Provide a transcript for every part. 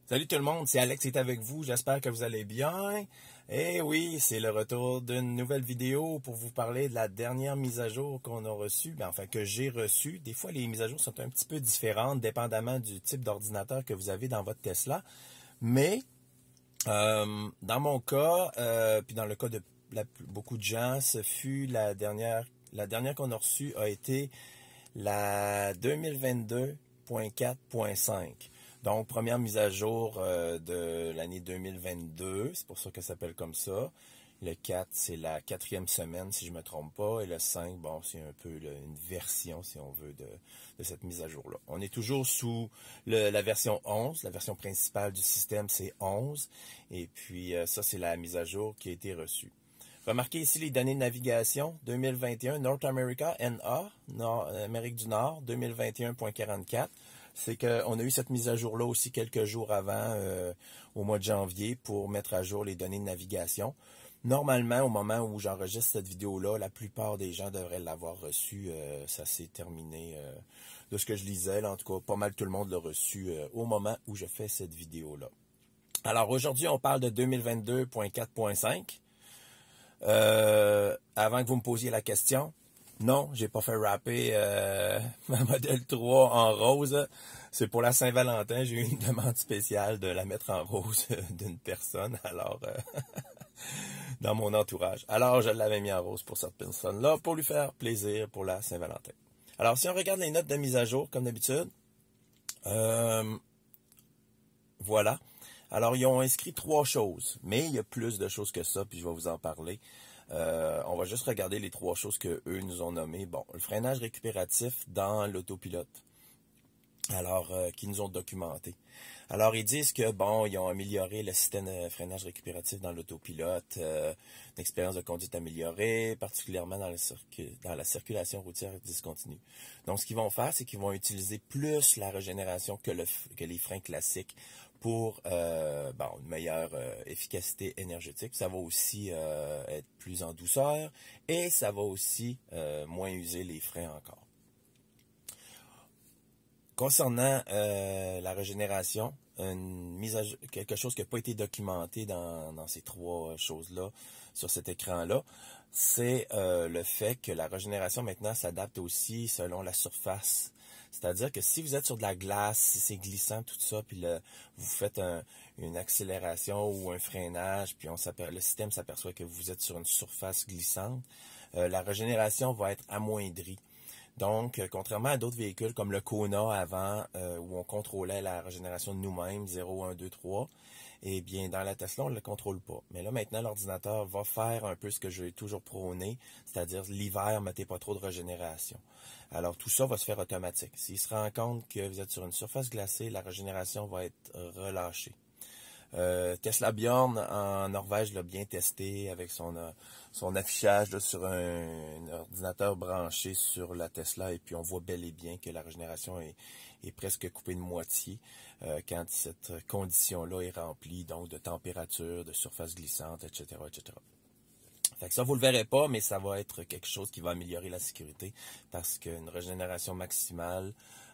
Salut tout le monde, c'est Alex qui est avec vous, j'espère que vous allez bien. Et oui, c'est le retour d'une nouvelle vidéo pour vous parler de la dernière mise à jour qu'on a reçue, enfin que j'ai reçue. Des fois, les mises à jour sont un petit peu différentes, dépendamment du type d'ordinateur que vous avez dans votre Tesla. Mais, dans mon cas, puis dans le cas de beaucoup de gens, ce fut la dernière qu'on a reçue a été la 2022.4.5. Donc, première mise à jour de l'année 2022, c'est pour ça que ça s'appelle comme ça. Le 4, c'est la 4e semaine, si je ne me trompe pas. Et le 5, bon, c'est un peu une version, si on veut, de cette mise à jour-là. On est toujours sous la version 11. La version principale du système, c'est 11. Et puis, ça, c'est la mise à jour qui a été reçue. Remarquez ici les données de navigation 2021, North America, NA, Amérique du Nord, 2021.44. C'est qu'on a eu cette mise à jour-là aussi quelques jours avant, au mois de janvier, pour mettre à jour les données de navigation. Normalement, au moment où j'enregistre cette vidéo-là, la plupart des gens devraient l'avoir reçue. Ça s'est terminé de ce que je lisais. Là, en tout cas, pas mal tout le monde l'a reçu au moment où je fais cette vidéo-là. Alors aujourd'hui, on parle de 2022.4.5. Avant que vous me posiez la question, non, j'ai pas fait rapper ma Model 3 en rose. C'est pour la Saint-Valentin, j'ai eu une demande spéciale de la mettre en rose d'une personne, alors dans mon entourage. Alors je l'avais mis en rose pour cette personne-là, pour lui faire plaisir pour la Saint-Valentin. Alors si on regarde les notes de mise à jour, comme d'habitude, voilà. Alors, ils ont inscrit 3 choses, mais il y a plus de choses que ça, puis je vais vous en parler. On va juste regarder les 3 choses qu'eux nous ont nommées. Bon, le freinage récupératif dans l'autopilote. Alors, qui nous ont documenté. Alors, ils disent que, bon, ils ont amélioré le système de freinage récupératif dans l'autopilote, une expérience de conduite améliorée, particulièrement dans la circulation routière discontinue. Donc, ce qu'ils vont faire, c'est qu'ils vont utiliser plus la régénération que les freins classiques pour une meilleure efficacité énergétique. Ça va aussi être plus en douceur et ça va aussi moins user les freins encore. Concernant la régénération, quelque chose qui n'a pas été documenté dans ces 3 choses-là, sur cet écran-là, c'est le fait que la régénération maintenant s'adapte aussi selon la surface. C'est-à-dire que si vous êtes sur de la glace, si c'est glissant, tout ça, puis vous faites une accélération ou un freinage, puis le système s'aperçoit que vous êtes sur une surface glissante, la régénération va être amoindrie. Donc, contrairement à d'autres véhicules comme le Kona avant, où on contrôlait la régénération de nous-mêmes, 0, 1, 2, 3, eh bien, dans la Tesla, on ne le contrôle pas. Mais là, maintenant, l'ordinateur va faire un peu ce que j'ai toujours prôné, c'est-à-dire l'hiver, mettez pas trop de régénération. Alors, tout ça va se faire automatique. S'il se rend compte que vous êtes sur une surface glacée, la régénération va être relâchée. Tesla Bjorn en Norvège l'a bien testé avec son affichage là, sur un ordinateur branché sur la Tesla et puis on voit bel et bien que la régénération est presque coupée de moitié quand cette condition-là est remplie, donc de température, de surface glissante, etc., etc. Fait que ça, vous le verrez pas, mais ça va être quelque chose qui va améliorer la sécurité parce qu'une régénération maximale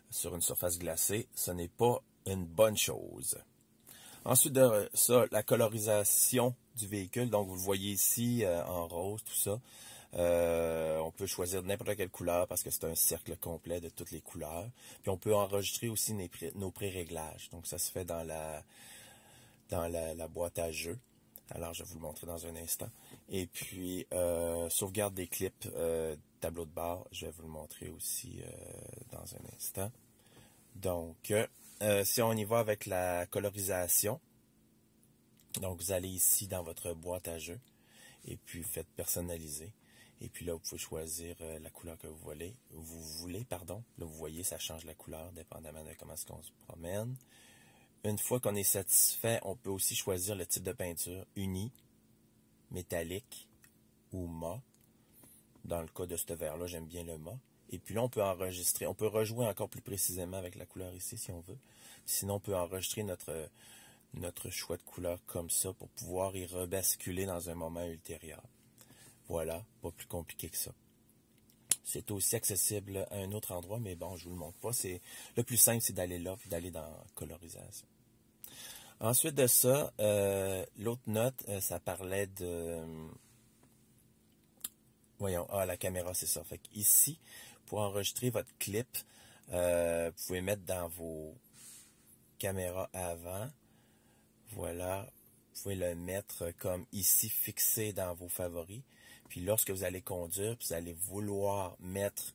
sur une surface glacée, ce n'est pas une bonne chose. Ensuite de ça, la colorisation du véhicule. Donc, vous le voyez ici en rose, tout ça. On peut choisir n'importe quelle couleur parce que c'est un cercle complet de toutes les couleurs. Puis, on peut enregistrer aussi nos pré-réglages. Donc, ça se fait dans la boîte à jeux. Alors, je vais vous le montrer dans un instant. Et puis, sauvegarde des clips, tableau de bord. Je vais vous le montrer aussi dans un instant. Donc, si on y va avec la colorisation, donc vous allez ici dans votre boîte à jeux et puis faites personnaliser. Et puis là, vous pouvez choisir la couleur que vous voulez. Là, vous voyez, ça change la couleur dépendamment de comment est-ce qu'on se promène. Une fois qu'on est satisfait, on peut aussi choisir le type de peinture, uni, métallique ou mat. Dans le cas de ce verre-là, j'aime bien le mat. Et puis là, on peut enregistrer. On peut rejouer encore plus précisément avec la couleur ici, si on veut. Sinon, on peut enregistrer notre choix de couleur comme ça pour pouvoir y rebasculer dans un moment ultérieur. Voilà, pas plus compliqué que ça. C'est aussi accessible à un autre endroit, mais bon, je ne vous le montre pas. Le plus simple, c'est d'aller là, puis d'aller dans colorisation. Ensuite de ça, l'autre note, ça parlait de... Voyons, la caméra, c'est ça. Fait ici, pour enregistrer votre clip, vous pouvez mettre dans vos caméras avant. Voilà. Vous pouvez le mettre comme ici, fixé dans vos favoris. Puis lorsque vous allez conduire, vous allez vouloir mettre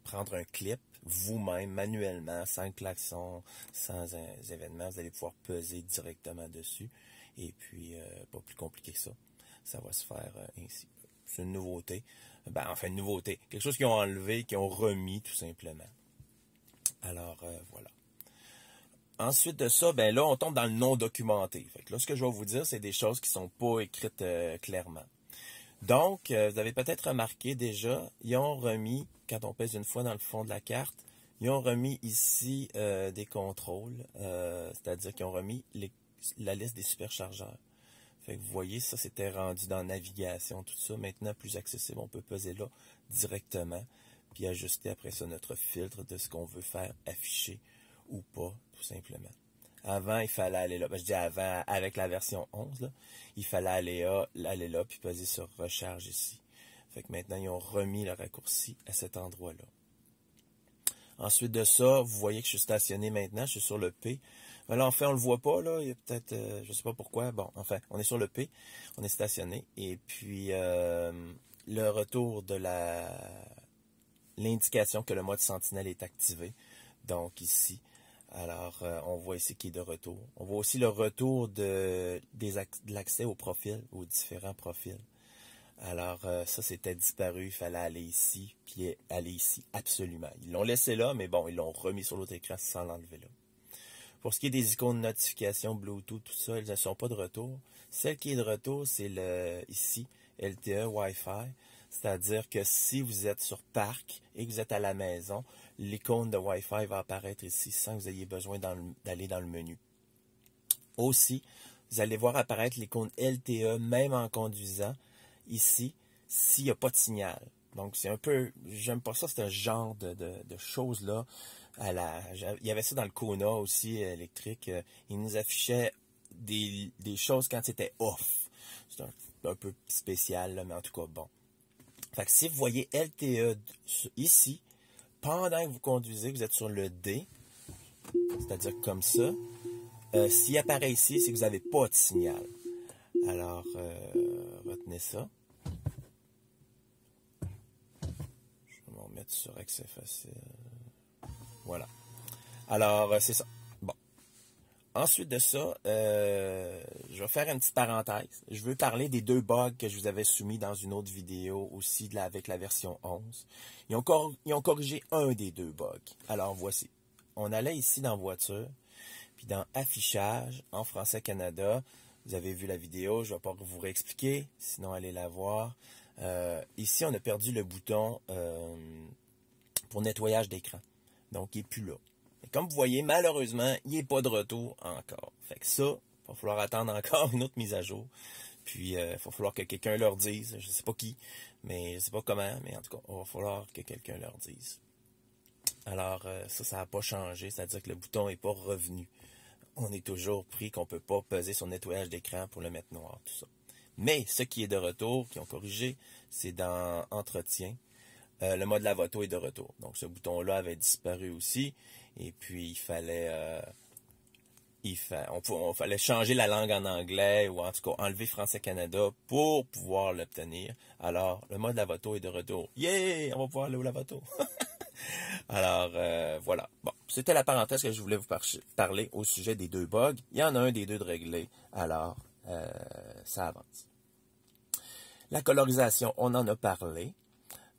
prendre un clip vous-même, manuellement, sans klaxon, sans événement, vous allez pouvoir peser directement dessus. Et puis, pas plus compliqué que ça. Ça va se faire ainsi. C'est une nouveauté. Ben, enfin, une nouveauté. Quelque chose qu'ils ont enlevé, qu'ils ont remis, tout simplement. Alors, voilà. Ensuite de ça, ben là, on tombe dans le non documenté. Fait que là, ce que je vais vous dire, c'est des choses qui ne sont pas écrites clairement. Donc, vous avez peut-être remarqué déjà, ils ont remis, quand on pèse une fois dans le fond de la carte, ils ont remis ici des contrôles, c'est-à-dire qu'ils ont remis la liste des superchargeurs. Fait que vous voyez, ça c'était rendu dans navigation, tout ça. Maintenant, plus accessible, on peut peser là directement, puis ajuster après ça notre filtre de ce qu'on veut faire afficher ou pas, tout simplement. Avant, il fallait aller là. Ben, je dis avant, avec la version 11, là, il fallait aller là, puis peser sur recharge ici. Fait que maintenant, ils ont remis le raccourci à cet endroit-là. Ensuite de ça, vous voyez que je suis stationné maintenant, je suis sur le P. Là, en fait, on le voit pas, là. Il y a peut-être, je sais pas pourquoi. Bon, enfin, on est sur le P, on est stationné. Et puis, le retour de l'indication que le mode sentinelle est activé. Donc, ici. Alors, on voit ici qu'il est de retour. On voit aussi le retour de l'accès au profil, aux différents profils. Alors, ça, c'était disparu. Il fallait aller ici, puis aller ici, absolument. Ils l'ont laissé là, mais bon, ils l'ont remis sur l'autre écran sans l'enlever là. Pour ce qui est des icônes de notification, Bluetooth, tout ça, elles ne sont pas de retour. Celle qui est de retour, c'est ici, LTE Wi-Fi. C'est-à-dire que si vous êtes sur Parc et que vous êtes à la maison, l'icône de Wi-Fi va apparaître ici sans que vous ayez besoin d'aller dans le menu. Aussi, vous allez voir apparaître l'icône LTE même en conduisant ici s'il n'y a pas de signal. Donc, c'est un peu, j'aime pas ça, c'est un genre de choses-là. Il y avait ça dans le Kona aussi, électrique. Il nous affichait des choses quand c'était off. C'est un peu spécial, là, mais en tout cas, bon. Fait que si vous voyez LTE ici, pendant que vous conduisez, vous êtes sur le D, c'est-à-dire comme ça. S'il apparaît ici, c'est que vous n'avez pas de signal. Alors, retenez ça. Je vais me mettre sur accès facile. Voilà. Alors, c'est ça. Bon. Ensuite de ça, je vais faire une petite parenthèse. Je veux parler des 2 bugs que je vous avais soumis dans une autre vidéo aussi avec la version 11. Ils ont corrigé un des 2 bugs. Alors, voici. On allait ici dans Voiture, puis dans Affichage, en français Canada. Vous avez vu la vidéo, je ne vais pas vous réexpliquer, sinon allez la voir. Ici, on a perdu le bouton pour nettoyage d'écran. Donc, il n'est plus là. Et comme vous voyez, malheureusement, il n'est pas de retour encore. Fait que ça, il va falloir attendre encore une autre mise à jour. Puis, il va falloir que quelqu'un leur dise. Je ne sais pas qui, mais je ne sais pas comment, mais en tout cas, il va falloir que quelqu'un leur dise. Alors, ça n'a pas changé, c'est-à-dire que le bouton n'est pas revenu. On est toujours pris qu'on ne peut pas peser sur nettoyage d'écran pour le mettre noir, tout ça. Mais ce qui est de retour, qui ont corrigé, c'est dans Entretien. Le mode lavoto est de retour. Donc, ce bouton-là avait disparu aussi. Et puis, il fallait changer la langue en anglais ou en tout cas enlever Français-Canada pour pouvoir l'obtenir. Alors, le mode lavoto est de retour. Yeah! On va pouvoir aller au lavoto. Alors, voilà. Bon, c'était la parenthèse que je voulais vous parler au sujet des 2 bugs. Il y en a un des 2 de réglé. Alors, ça avance. La colorisation, on en a parlé.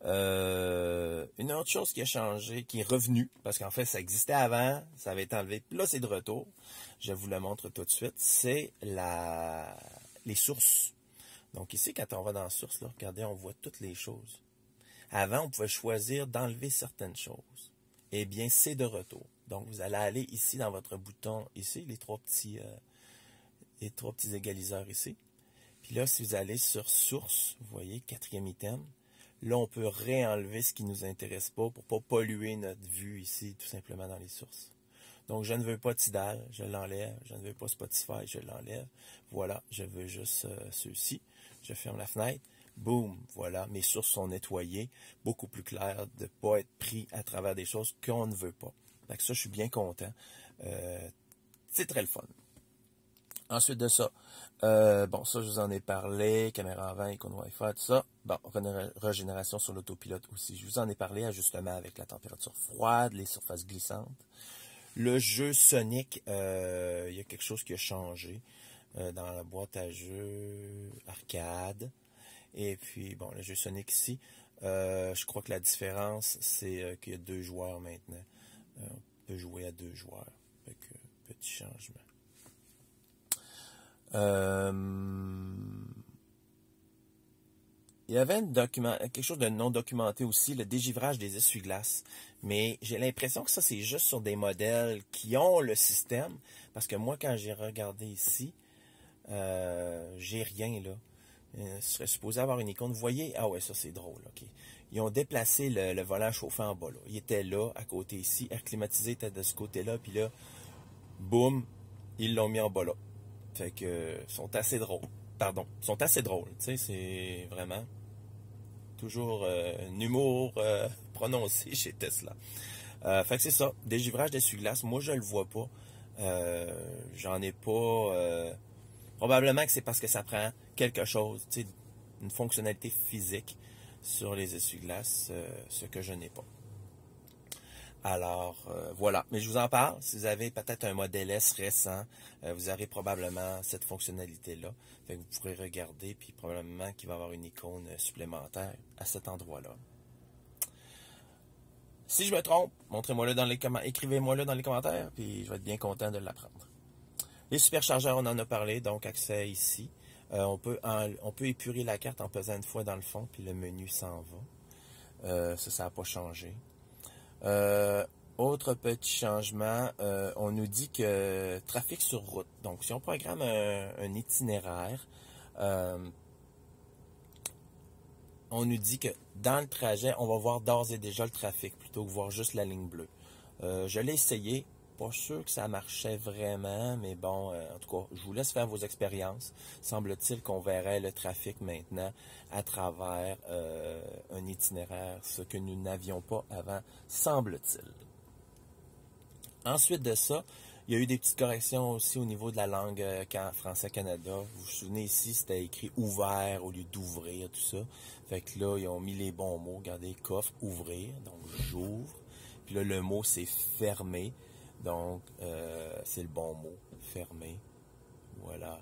Une autre chose qui a changé, qui est revenue, parce qu'en fait, ça existait avant, ça avait été enlevé, puis là, c'est de retour. Je vous le montre tout de suite. C'est les sources. Donc ici, quand on va dans sources, là, regardez, on voit toutes les choses. Avant, on pouvait choisir d'enlever certaines choses. Eh bien, c'est de retour. Donc, vous allez aller ici dans votre bouton, ici, les trois petits égaliseurs ici. Puis là, si vous allez sur source, vous voyez, 4e item, là, on peut réenlever ce qui ne nous intéresse pas pour ne pas polluer notre vue ici, tout simplement dans les sources. Donc, je ne veux pas Tidal, je l'enlève. Je ne veux pas Spotify, je l'enlève. Voilà, je veux juste ceux-ci. Je ferme la fenêtre. Boum, voilà, mes sources sont nettoyées. Beaucoup plus clair de ne pas être pris à travers des choses qu'on ne veut pas. Donc ça, je suis bien content. C'est très le fun. Ensuite de ça, bon, ça, je vous en ai parlé, caméra avant, icône Wi-Fi, tout ça. Bon, régénération sur l'autopilote aussi. Je vous en ai parlé, ajustement avec la température froide, les surfaces glissantes. Le jeu Sonic, il y a quelque chose qui a changé dans la boîte à jeux arcade. Et puis, bon, le jeu Sonic ici, je crois que la différence, c'est qu'il y a 2 joueurs maintenant. On peut jouer à 2 joueurs. Fait que, petit changement. Il y avait quelque chose de non documenté aussi, le dégivrage des essuie-glaces. Mais j'ai l'impression que ça, c'est juste sur des modèles qui ont le système. Parce que moi, quand j'ai regardé ici, j'ai rien là. Ce serait supposé avoir une icône. Vous voyez? Ah ouais, ça c'est drôle. Okay. Ils ont déplacé le volant chauffant en bas. Là. Il était là, à côté ici. Air climatisé était de ce côté-là. Puis là, boum, ils l'ont mis en bas là. Fait que, sont assez drôles. Pardon, sont assez drôles. Tu sais, c'est vraiment toujours un humour prononcé chez Tesla. Fait que c'est ça. Dégivrage d'essuie-glace. Moi, je le vois pas. J'en ai pas... Probablement que c'est parce que ça prend quelque chose, tu sais, une fonctionnalité physique sur les essuie-glaces, ce que je n'ai pas. Alors, voilà. Mais je vous en parle. Si vous avez peut-être un modèle S récent, vous aurez probablement cette fonctionnalité-là. Fait que vous pourrez regarder, puis probablement qu'il va y avoir une icône supplémentaire à cet endroit-là. Si je me trompe, montrez-moi-le dans les commentaires, écrivez-moi-le dans les commentaires, puis je vais être bien content de l'apprendre. Les superchargeurs, on en a parlé, donc accès ici. On peut épurer la carte en pesant une fois dans le fond, puis le menu s'en va. Ça n'a pas changé. Autre petit changement, on nous dit que trafic sur route. Donc, si on programme un itinéraire, on nous dit que dans le trajet, on va voir d'ores et déjà le trafic, plutôt que voir juste la ligne bleue. Je l'ai essayé. Pas sûr que ça marchait vraiment, mais bon, en tout cas, je vous laisse faire vos expériences. Semble-t-il qu'on verrait le trafic maintenant à travers un itinéraire, ce que nous n'avions pas avant, semble-t-il. Ensuite de ça, il y a eu des petites corrections aussi au niveau de la langue français-Canada. Vous vous souvenez ici, c'était écrit « ouvert » au lieu d'ouvrir, tout ça. Fait que là, ils ont mis les bons mots. Regardez, coffre, ouvrir, donc j'ouvre. Puis là, le mot, c'est « fermer ». Donc, c'est le bon mot, fermé. Voilà.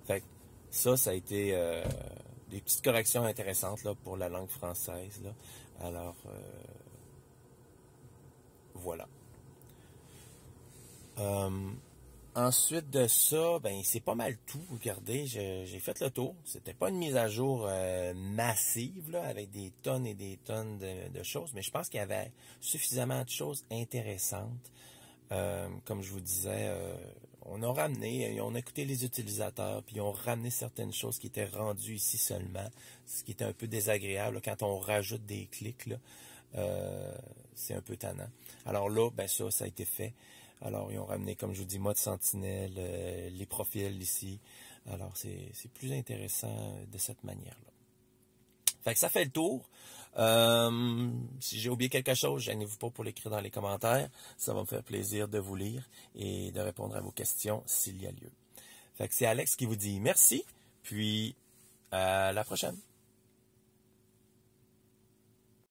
Fait que ça a été des petites corrections intéressantes là, pour la langue française. Là. Alors, voilà. Ensuite de ça, ben c'est pas mal tout. Regardez, j'ai fait le tour. C'était pas une mise à jour massive là, avec des tonnes et des tonnes de choses, mais je pense qu'il y avait suffisamment de choses intéressantes. Comme je vous disais, on a écouté les utilisateurs, puis on ramené certaines choses qui étaient rendues ici seulement, ce qui était un peu désagréable là, quand on rajoute des clics, là, c'est un peu tannant. Alors là, ben ça a été fait. Alors, ils ont ramené, comme je vous dis, mode sentinelle, les profils ici. Alors, c'est plus intéressant de cette manière-là. Fait que ça fait le tour. Si j'ai oublié quelque chose, gênez-vous pas pour l'écrire dans les commentaires. Ça va me faire plaisir de vous lire et de répondre à vos questions s'il y a lieu. Fait que c'est Alex qui vous dit merci, puis à la prochaine.